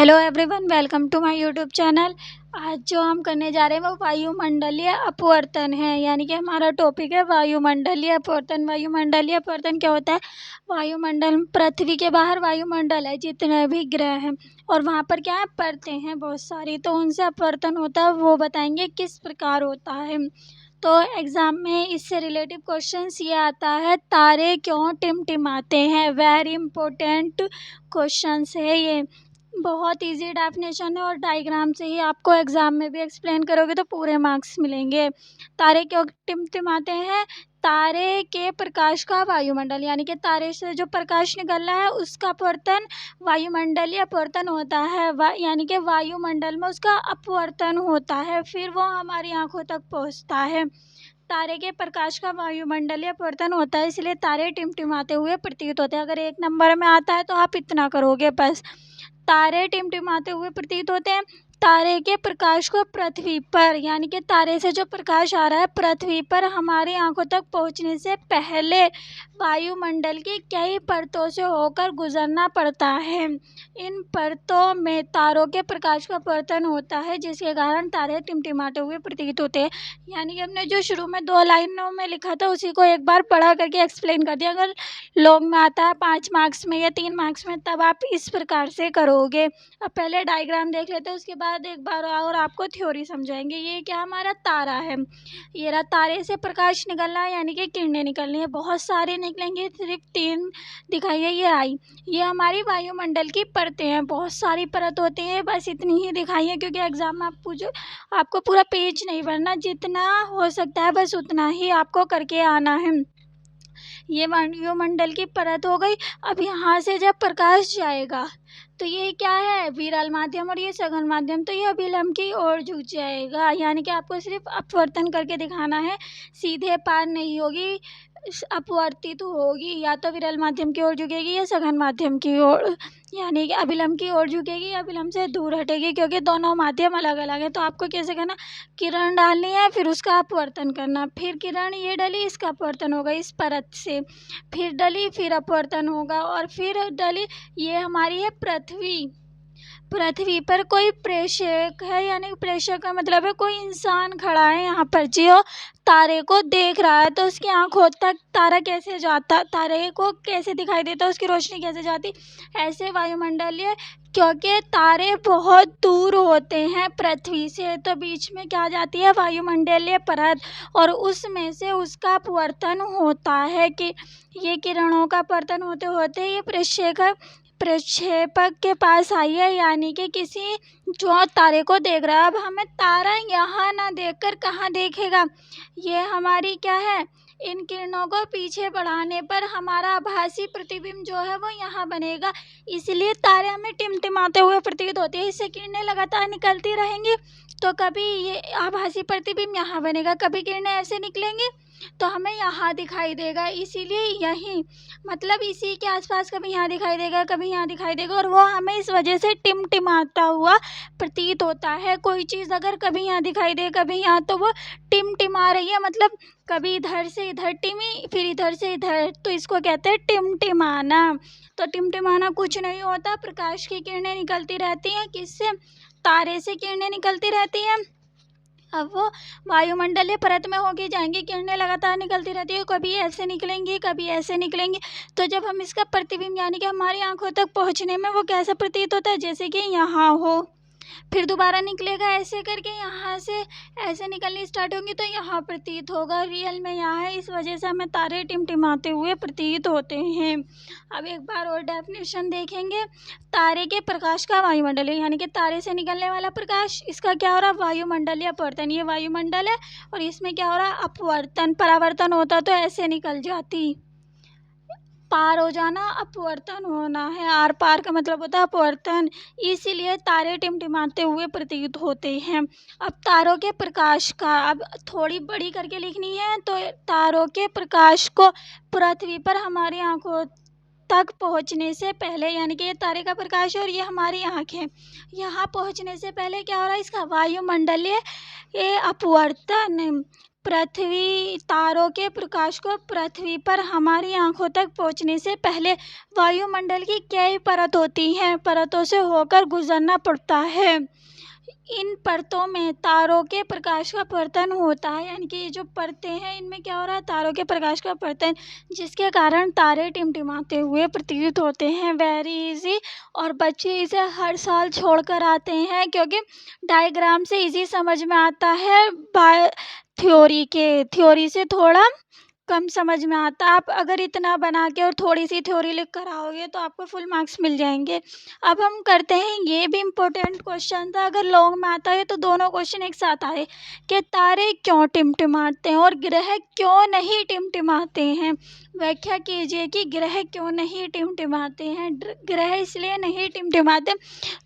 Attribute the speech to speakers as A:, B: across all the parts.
A: Hello everyone, welcome to my YouTube channel. आज जो हम करने जा रहे हैं वो वायुमंडलीय अपवर्तन है, यानी कि हमारा टॉपिक है वायुमंडलीय अपवर्तन। वायुमंडलीय अपवर्तन क्या होता है? वायुमंडल, पृथ्वी के बाहर वायुमंडल है, जितने भी ग्रह हैं, और वहाँ पर क्या है, परतें हैं बहुत सारी, तो उनसे अपवर्तन होता है। वो बताएंगे किस प्रकार होता है। तो एग्ज़ाम में इससे रिलेटिव क्वेश्चंस ये आता है, तारे क्यों टिमटिमाते हैं। वेरी इंपॉर्टेंट क्वेश्चंस है ये। बहुत इजी डेफिनेशन है और डायग्राम से ही आपको एग्ज़ाम में भी एक्सप्लेन करोगे तो पूरे मार्क्स मिलेंगे। तारे क्यों टिमटिमाते हैं? तारे के प्रकाश का वायुमंडल, यानी कि तारे से जो प्रकाश निकल रहा है उसका अपवर्तन वायुमंडलीय अपवर्तन होता है। यानी कि वायुमंडल में उसका अपवर्तन होता है, फिर वो हमारी आंखों तक पहुंचता है। तारे के प्रकाश का वायुमंडलीय अपवर्तन होता है, इसलिए तारे टिमटिमाते हुए प्रतीत होते हैं। अगर एक नंबर में आता है तो आप इतना करोगे बस। तारे टिमटिमाते हुए प्रतीत होते हैं। तारे के प्रकाश को पृथ्वी पर, यानी कि तारे से जो प्रकाश आ रहा है पृथ्वी पर हमारी आंखों तक पहुंचने से पहले वायुमंडल की कई परतों से होकर गुजरना पड़ता है। इन परतों में तारों के प्रकाश का अपवर्तन होता है, जिसके कारण तारे टिमटिमाते हुए प्रतीत होते हैं। यानी कि हमने जो शुरू में 2 लाइनों में लिखा था उसी को एक बार पढ़ा करके एक्सप्लेन कर दिया। अगर लॉन्ग में आता है 5 मार्क्स में या 3 मार्क्स में, तब आप इस प्रकार से करोगे। अब पहले डायग्राम देख लेते हैं, उसके बाद एक बार और आपको थ्योरी समझाएंगे। ये क्या, हमारा तारा है। ये रहा, तारे से प्रकाश निकल रहा है, यानी कि किरणें निकलनी है, बहुत सारी निकलेंगी, सिर्फ 3 दिखाई है। ये आई, ये हमारी वायुमंडल की परतें हैं, बहुत सारी परत होती हैं, बस इतनी ही दिखाई है, क्योंकि एग्जाम में आपको पूरा पेज नहीं भरना, जितना हो सकता है बस उतना ही आपको करके आना है। ये वायुमंडल की परत हो गई। अब यहाँ से जब प्रकाश जाएगा तो ये क्या है, विरल माध्यम, और ये सघन माध्यम, तो ये अभिलंब की ओर झुक जाएगा। यानी कि आपको सिर्फ अपवर्तन करके दिखाना है, सीधे पार नहीं होगी, अपवर्तित होगी, या तो विरल माध्यम की ओर झुकेगी या सघन माध्यम की ओर, यानी कि अभिलंब की ओर झुकेगी या अभिलंब से दूर हटेगी, क्योंकि दोनों माध्यम अलग अलग है। तो आपको कैसे करना, किरण डालनी है, फिर उसका अपवर्तन करना, फिर किरण ये डली, इसका अपवर्तन होगा इस परत से, फिर डली, फिर अपवर्तन होगा, और फिर डली। ये हमारी है पृथ्वी। पृथ्वी पर कोई प्रेषक है, यानी प्रेषक का मतलब है कोई इंसान खड़ा है यहाँ पर, जो तारे को देख रहा है। तो उसकी आंखों तक तारा कैसे जाता, तारे को कैसे दिखाई देता, उसकी रोशनी कैसे जाती, ऐसे वायुमंडलीय, क्योंकि तारे बहुत दूर होते हैं पृथ्वी से, तो बीच में क्या जाती है, वायुमंडलीय परत, और उसमें से उसका अपवर्तन होता है। कि ये किरणों का अपवर्तन होते होते ये प्रक्षेपक के पास आई है, यानी कि किसी जो तारे को देख रहा है। अब हमें तारा यहाँ ना देखकर कहाँ देखेगा, ये हमारी क्या है, इन किरणों को पीछे बढ़ाने पर हमारा आभासी प्रतिबिंब जो है वो यहाँ बनेगा, इसलिए तारे हमें टिमटिमाते हुए प्रतीत होते हैं। इससे किरणें लगातार निकलती रहेंगी, तो कभी ये आभासी प्रतिबिंब यहाँ बनेगा, कभी किरणें ऐसे निकलेंगी तो हमें यहाँ दिखाई देगा, इसीलिए यही, मतलब इसी के आसपास कभी यहाँ दिखाई देगा, कभी यहाँ दिखाई देगा, और वो हमें इस वजह से टिमटिमाता हुआ प्रतीत होता है। कोई चीज़ अगर कभी यहाँ दिखाई दे, कभी यहाँ, तो वो टिमटिमा रही है, मतलब कभी इधर से इधर टिमी, फिर इधर से इधर, तो इसको कहते हैं टिमटिमाना। तो टिमटिमाना कुछ नहीं होता, प्रकाश की किरणें निकलती रहती हैं, किससे, तारे से किरणें निकलती रहती हैं। अब वो वायुमंडलीय परत में होके जाएंगी, किरणें लगातार निकलती रहती है, कभी ऐसे निकलेंगी, कभी ऐसे निकलेंगी। तो जब हम इसका प्रतिबिंब, यानी कि हमारी आंखों तक पहुंचने में वो कैसा प्रतीत होता है, जैसे कि यहाँ हो, फिर दोबारा निकलेगा ऐसे करके, यहाँ से ऐसे निकलनी स्टार्ट होंगी तो यहाँ प्रतीत होगा, रियल में यहाँ है, इस वजह से हमें तारे टिमटिमाते हुए प्रतीत होते हैं। अब एक बार और डेफिनेशन देखेंगे। तारे के प्रकाश का वायुमंडलीय, यानी कि तारे से निकलने वाला प्रकाश, इसका क्या हो रहा है, वायुमंडलीय अपवर्तन। ये वायुमंडल है और इसमें क्या हो रहा है, अपवर्तन। परावर्तन होता तो ऐसे निकल जाती, पार हो जाना, अपवर्तन होना है, आर पार का मतलब होता है अपवर्तन, इसीलिए तारे टिमटिमाते हुए प्रतीत होते हैं। अब तारों के प्रकाश का, अब थोड़ी बड़ी करके लिखनी है, तो तारों के प्रकाश को पृथ्वी पर हमारी आंखों तक पहुंचने से पहले, यानी कि ये तारे का प्रकाश है और ये हमारी आँख है, यहाँ पहुंचने से पहले क्या हो रहा है, इसका वायुमंडलीय ये अपवर्तन पृथ्वी तारों के प्रकाश को पृथ्वी पर हमारी आंखों तक पहुंचने से पहले वायुमंडल की कई परत होती हैं, परतों से होकर गुजरना पड़ता है। इन परतों में तारों के प्रकाश का अपवर्तन होता है, यानी कि ये जो परतें हैं इनमें क्या हो रहा है, तारों के प्रकाश का अपवर्तन, जिसके कारण तारे टिमटिमाते हुए प्रतीत होते हैं। वेरी इजी, और बच्चे इसे हर साल छोड़कर आते हैं क्योंकि डायग्राम से इजी समझ में आता है, थ्योरी से थोड़ा कम समझ में आता। आप अगर इतना बना के और थोड़ी सी थ्योरी लिख कर आओगे तो आपको फुल मार्क्स मिल जाएंगे। अब हम करते हैं, ये भी इम्पोर्टेंट क्वेश्चन था, अगर लॉन्ग में आता है तो दोनों क्वेश्चन एक साथ आए कि तारे क्यों टिमटिमाते हैं और ग्रह क्यों नहीं टिमटिमाते हैं। व्याख्या कीजिए कि ग्रह क्यों नहीं टिमटिमाते हैं। ग्रह इसलिए नहीं टिमटिमाते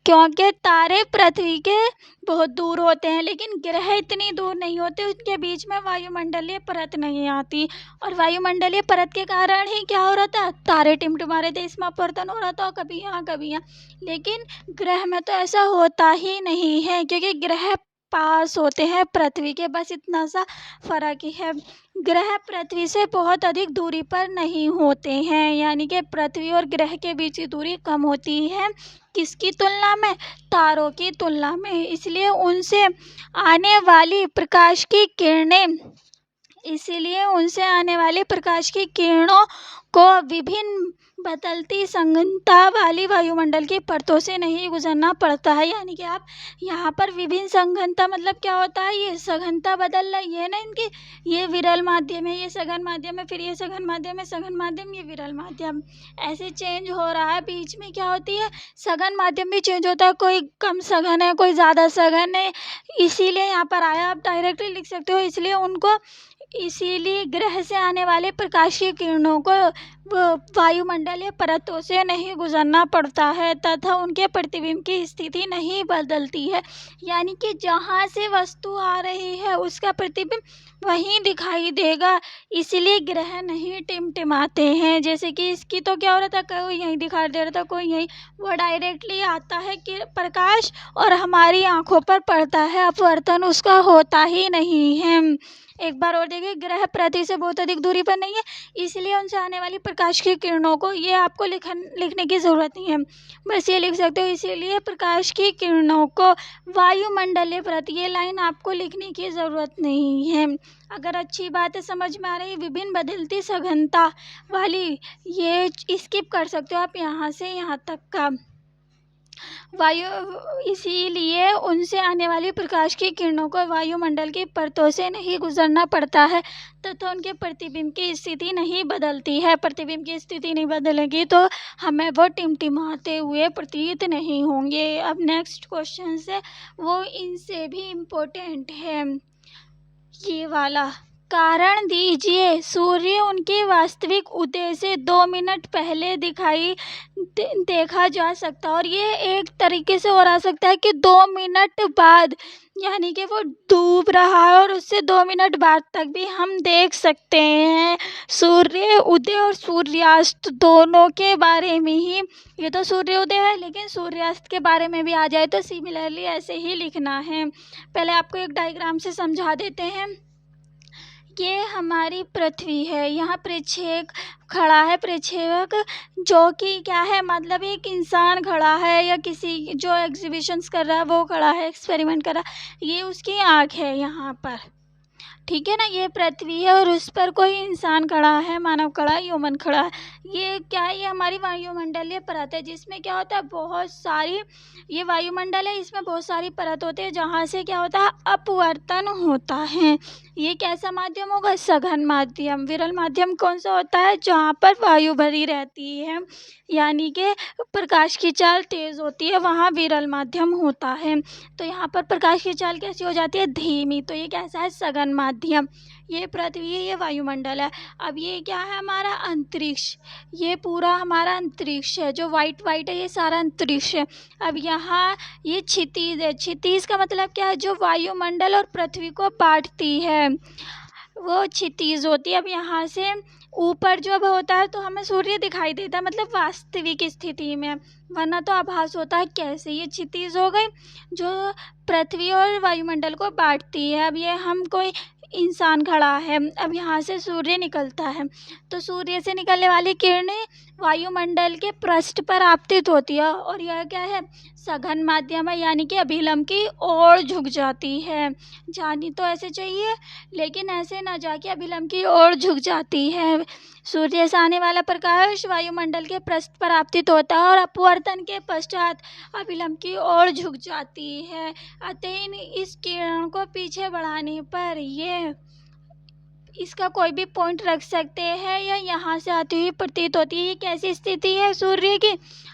A: क्योंकि तारे पृथ्वी के बहुत दूर होते हैं, लेकिन ग्रह इतनी दूर नहीं होते, उनके बीच में वायुमंडलीय परत नहीं आती, और वायुमंडलीय परत के कारण ही क्या हो रहा था, तारे टिमटिमा रहे थे, इसमें अपवर्तन हो रहा था कभी यहाँ कभी यहाँ। लेकिन ग्रह में तो ऐसा होता ही नहीं है क्योंकि ग्रह पास होते हैं पृथ्वी के, बस इतना सा फर्क ही है। ग्रह पृथ्वी से बहुत अधिक दूरी पर नहीं होते हैं, यानी कि पृथ्वी और ग्रह के बीच की दूरी कम होती है। किसकी तुलना में, तारों की तुलना में। इसलिए उनसे आने वाली प्रकाश की किरणों को विभिन्न बदलती सघनता वाली वायुमंडल की परतों से नहीं गुजरना पड़ता है। यानी कि आप यहाँ पर विभिन्न सघनता मतलब क्या होता है, ये सघनता बदल रही है ना इनकी, ये विरल माध्यम है, ये सघन माध्यम है, फिर ये सघन माध्यम है, सघन माध्यम, ये विरल माध्यम, ऐसे चेंज हो रहा है। बीच में क्या होती है, सघन माध्यम भी चेंज होता है, कोई कम सघन है, कोई ज़्यादा सघन है, इसीलिए यहाँ पर आया। आप डायरेक्टली लिख सकते हो, इसीलिए ग्रह से आने वाले प्रकाश की किरणों को वायुमंडलीय परतों से नहीं गुजरना पड़ता है तथा उनके प्रतिबिंब की स्थिति नहीं बदलती है। यानी कि जहाँ से वस्तु आ रही है उसका प्रतिबिंब वहीं दिखाई देगा, इसलिए ग्रह नहीं टिमटिमाते हैं। जैसे कि इसकी तो क्या हो रहा था, कोई यहीं दिखाई दे रहा था, कोई यहीं, वो डायरेक्टली आता है कि प्रकाश और हमारी आंखों पर पड़ता है, अपवर्तन उसका होता ही नहीं है। एक बार और देखिए, ग्रह पृथ्वी से बहुत अधिक दूरी पर नहीं है, इसलिए उनसे आने वाली प्रकाश की किरणों को, ये आपको लिखने की ज़रूरत नहीं है, बस ये लिख सकते हो, इसीलिए प्रकाश की किरणों को वायुमंडलीय परत, ये लाइन आपको लिखने की ज़रूरत नहीं है। अगर अच्छी बात है, समझ में आ रही, विभिन्न बदलती सघनता वाली, ये स्किप कर सकते हो आप यहाँ से यहाँ तक का इसीलिए उनसे आने वाली प्रकाश की किरणों को वायुमंडल की परतों से नहीं गुजरना पड़ता है तथा उनके प्रतिबिंब की स्थिति नहीं बदलती है। प्रतिबिंब की स्थिति नहीं बदलेगी तो हमें वो टिमटिमाते हुए प्रतीत नहीं होंगे। अब नेक्स्ट क्वेश्चन है, वो इनसे भी इम्पोर्टेंट है, ये वाला। कारण दीजिए, सूर्य उनके वास्तविक उदय से 2 मिनट पहले देखा जा सकता है, और ये एक तरीके से और आ सकता है कि 2 मिनट बाद, यानी कि वो डूब रहा है और उससे 2 मिनट बाद तक भी हम देख सकते हैं। सूर्य उदय और सूर्यास्त दोनों के बारे में ही, ये तो सूर्य उदय है, लेकिन सूर्यास्त के बारे में भी आ जाए तो सिमिलरली ऐसे ही लिखना है। पहले आपको एक डायग्राम से समझा देते हैं। ये हमारी पृथ्वी है, यहाँ प्रक्षेपक खड़ा है, प्रक्षेपक जो कि क्या है, मतलब एक इंसान खड़ा है या किसी जो एग्जीबिशंस कर रहा है वो खड़ा है, एक्सपेरिमेंट कर रहा है, ये उसकी आँख है यहाँ पर, ठीक है ना। ये पृथ्वी है और उस पर कोई इंसान खड़ा है, मानव खड़ा है, ह्यूमन खड़ा है। ये क्या है, ये हमारी वायुमंडलीय परत है, जिसमें क्या होता है, बहुत सारी, ये वायुमंडल है, इसमें बहुत सारी परत होते हैं जहाँ से क्या होता है, अपवर्तन होता है। ये कैसा माध्यम होगा, सघन माध्यम। विरल माध्यम कौन सा होता है, जहाँ पर वायु भरी रहती है, यानी कि प्रकाश की चाल तेज होती है, वहाँ विरल माध्यम होता है। तो यहाँ पर प्रकाश की चाल कैसी हो जाती है, धीमी, तो ये कैसा है, सघन माध्यम। ये पृथ्वी है, ये वायुमंडल है। अब ये क्या है, हमारा अंतरिक्ष, ये पूरा हमारा अंतरिक्ष है, जो वाइट वाइट है ये सारा अंतरिक्ष है। अब यहाँ ये क्षितिज है, क्षितिज का मतलब क्या है, जो वायुमंडल और पृथ्वी को बांटती है, वो क्षितिज होती है। अब यहाँ से ऊपर जब होता है तो हमें सूर्य दिखाई देता है, मतलब वास्तविक स्थिति में, वरना तो आभास होता है। कैसे, ये क्षितिज हो गई जो पृथ्वी और वायुमंडल को बांटती है। अब ये हम कोई इंसान खड़ा है। अब यहाँ से सूर्य निकलता है, तो सूर्य से निकलने वाली किरणें वायुमंडल के पृष्ठ पर आपतित होती है और यह क्या है, सघन माध्यम है, यानी कि अभिलंब की ओर झुक जाती है। जानी तो ऐसे चाहिए, लेकिन ऐसे ना जाके अभिलंब की ओर झुक जाती है। सूर्य से आने वाला प्रकाश वायुमंडल के पृष्ठ पर आपतित होता है और अपवर्तन के पश्चात अभिलंब की ओर झुक जाती है। अतः इस किरण को पीछे बढ़ाने पर ये इसका कोई भी पॉइंट रख सकते हैं या यहाँ से आती हुई प्रतीत होती है। ये कैसी स्थिति है सूर्य की,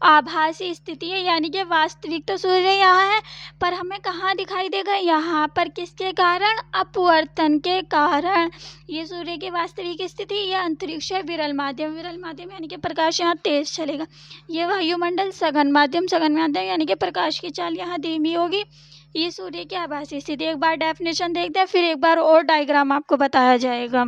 A: आभासी स्थिति है, यानी कि वास्तविक तो सूर्य यहाँ है पर हमें कहाँ दिखाई देगा, यहाँ पर। किसके कारण, अपवर्तन के कारण। ये सूर्य की वास्तविक स्थिति, यह अंतरिक्ष है विरल माध्यम यानी कि प्रकाश यहाँ तेज चलेगा। ये वायुमंडल सघन माध्यम यानी कि प्रकाश की चाल यहाँ धीमी होगी। ये सूर्य की आभासी स्थिति। एक बार डेफिनेशन देखते हैं, फिर एक बार और डायग्राम आपको बताया जाएगा।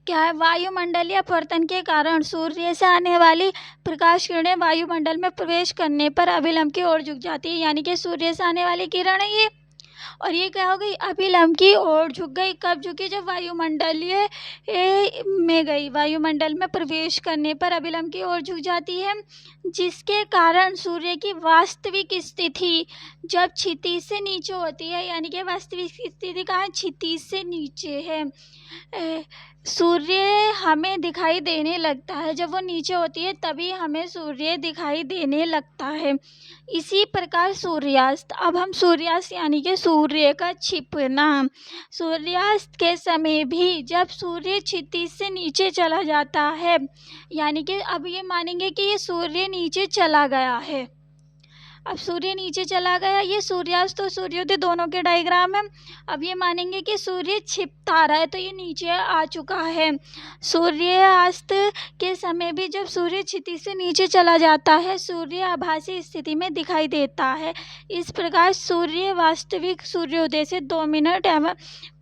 A: क्या है, वायुमंडलीय अपवर्तन के कारण सूर्य से आने वाली प्रकाश किरणें वायुमंडल में प्रवेश करने पर अभिलंब की ओर झुक जाती है, यानी कि सूर्य से आने वाली किरण है ये, और ये क्या हो गई, अभिलंब की ओर झुक गई। कब झुकी, जब वायुमंडलीय में गई, वायुमंडल में प्रवेश करने पर अभिलंब की ओर झुक जाती है, जिसके कारण सूर्य की वास्तविक स्थिति जब क्षितिज से नीचे होती है, यानी कि वास्तविक स्थिति कहाँ है, क्षितिज से नीचे है। सूर्य हमें दिखाई देने लगता है, जब वो नीचे होती है तभी हमें सूर्य दिखाई देने लगता है। इसी प्रकार सूर्यास्त, अब हम सूर्यास्त यानी कि सूर्य का छिपना, सूर्यास्त के समय भी जब सूर्य क्षितिज से नीचे चला जाता है, यानी कि अब ये मानेंगे कि ये सूर्य नीचे चला गया है। अब सूर्य नीचे चला गया, ये सूर्यास्त और सूर्योदय दोनों के डायग्राम है। अब ये मानेंगे कि सूर्य छिपता रहा है, तो ये नीचे आ चुका है। सूर्यास्त के समय भी जब सूर्य क्षितिज से नीचे चला जाता है, सूर्य आभासी स्थिति में दिखाई देता है। इस प्रकार सूर्य वास्तविक सूर्योदय से 2 मिनट एवं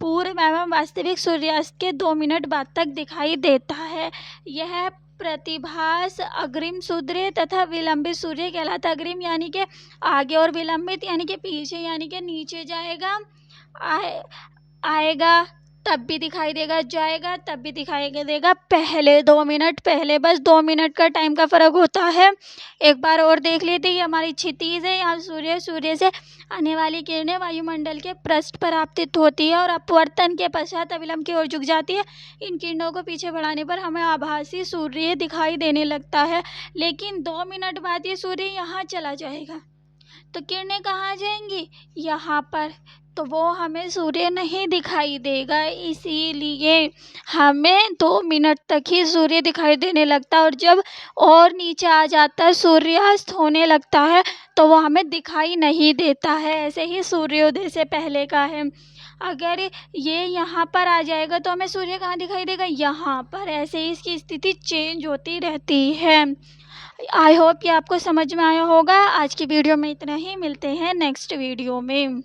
A: पूर्व एवं वास्तविक सूर्यास्त के 2 मिनट बाद तक दिखाई देता है। यह प्रतिभास अग्रिम सूर्य तथा विलंबित सूर्य कहलाता है। अग्रिम यानी कि आगे और विलंबित यानी कि पीछे, यानी कि नीचे जाएगा, आएगा तब भी दिखाई देगा, जाएगा तब भी दिखाई देगा। पहले 2 मिनट पहले, बस 2 मिनट का टाइम का फ़र्क होता है। एक बार और देख लेते हैं, ये हमारी क्षितिज है, यहाँ सूर्य से आने वाली किरणें वायुमंडल के पृष्ठ पर आपतित होती है और अपवर्तन के पश्चात अभिलंब की ओर झुक जाती है। इन किरणों को पीछे बढ़ाने पर हमें आभासी सूर्य दिखाई देने लगता है, लेकिन 2 मिनट बाद ये सूर्य यहाँ चला जाएगा, तो किरणें कहाँ जाएंगी, यहाँ पर, तो वो हमें सूर्य नहीं दिखाई देगा। इसीलिए हमें 2 मिनट तक ही सूर्य दिखाई देने लगता है, और जब और नीचे आ जाता है, सूर्यास्त होने लगता है, तो वो हमें दिखाई नहीं देता है। ऐसे ही सूर्योदय से पहले का है, अगर ये यहाँ पर आ जाएगा तो हमें सूर्य कहाँ दिखाई देगा, यहाँ पर। ऐसे ही इसकी स्थिति चेंज होती रहती है। आई होप ये आपको समझ में आया होगा। आज की वीडियो में इतना ही, मिलते हैं नेक्स्ट वीडियो में।